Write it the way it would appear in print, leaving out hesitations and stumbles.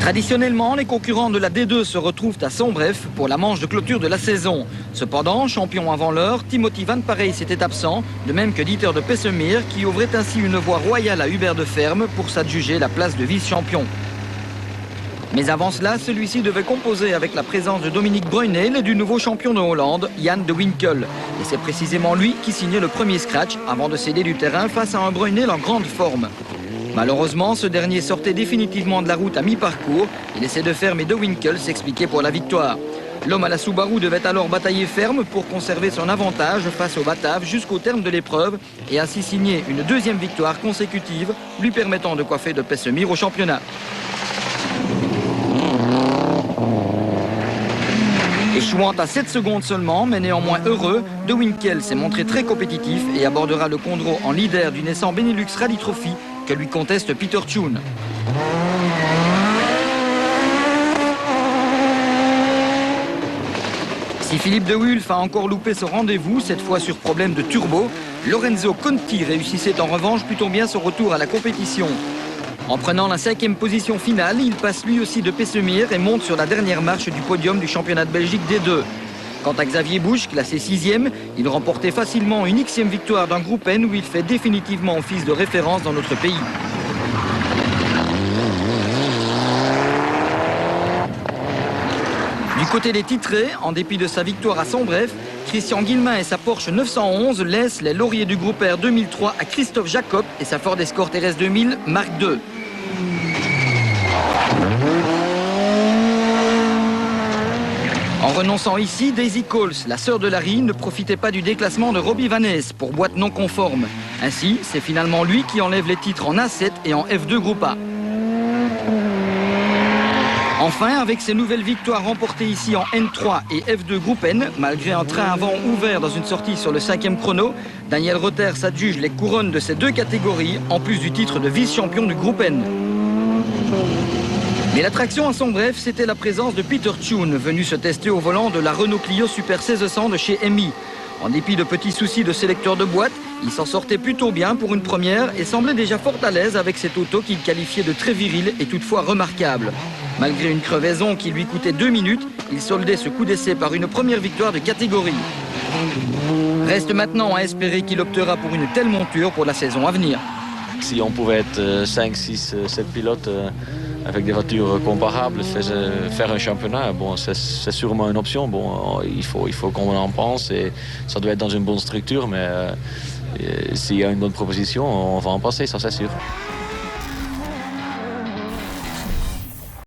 Traditionnellement, les concurrents de la D2 se retrouvent à Sombref pour la manche de clôture de la saison. Cependant, champion avant l'heure, Timothy Van Parijs était absent, de même que Dieter de Pessemir, qui ouvrait ainsi une voie royale à Hubert de Ferme pour s'adjuger la place de vice-champion. Mais avant cela, celui-ci devait composer avec la présence de Dominique Breunel et du nouveau champion de Hollande, Jan de Winkel. Et c'est précisément lui qui signait le premier scratch avant de céder du terrain face à un Breunel en grande forme. Malheureusement, ce dernier sortait définitivement de la route à mi-parcours et laissait de Ferme et de Winkel s'expliquer pour la victoire. L'homme à la Subaru devait alors batailler ferme pour conserver son avantage face aux Bataves jusqu'au terme de l'épreuve et ainsi signer une deuxième victoire consécutive, lui permettant de coiffer de Pessemir au championnat. Échouant à 7 secondes seulement, mais néanmoins heureux, De Winkel s'est montré très compétitif et abordera le Condro en leader du naissant Benelux Rally Trophy que lui conteste Peter Thune. Si Philippe de Wulf a encore loupé ce rendez-vous, cette fois sur problème de turbo, Lorenzo Conti réussissait en revanche plutôt bien son retour à la compétition. En prenant la 5e position finale, il passe lui aussi de Pessemir et monte sur la dernière marche du podium du championnat de Belgique D2. Quant à Xavier Busch, classé 6e, il remportait facilement une Xème victoire d'un groupe N où il fait définitivement office de référence dans notre pays. Du côté des titrés, en dépit de sa victoire à Sombref, Christian Guillemin et sa Porsche 911 laissent les lauriers du groupe R 2003 à Christophe Jacob et sa Ford Escort RS 2000 Mark II. En renonçant ici, Daisy Coles, la sœur de Larry, ne profitait pas du déclassement de Robbie Van Ness pour boîte non conforme. Ainsi, c'est finalement lui qui enlève les titres en A7 et en F2 Groupe A. Enfin, avec ses nouvelles victoires remportées ici en N3 et F2 Groupe N, malgré un train avant ouvert dans une sortie sur le 5e chrono, Daniel Rother s'adjuge les couronnes de ces deux catégories, en plus du titre de vice-champion du Groupe N. Mais l'attraction à Sombref, c'était la présence de Peter Thune, venu se tester au volant de la Renault Clio Super 1600 de chez MI. En dépit de petits soucis de sélecteur de boîte, il s'en sortait plutôt bien pour une première et semblait déjà fort à l'aise avec cet auto qu'il qualifiait de très viril et toutefois remarquable. Malgré une crevaison qui lui coûtait 2 minutes, il soldait ce coup d'essai par une première victoire de catégorie. Reste maintenant à espérer qu'il optera pour une telle monture pour la saison à venir. Si on pouvait être 5, 6, 7 pilotes avec des voitures comparables, faire un championnat, bon, c'est sûrement une option. Bon, il faut qu'on en pense et ça doit être dans une bonne structure, mais s'il y a une bonne proposition, on va en passer, ça c'est sûr.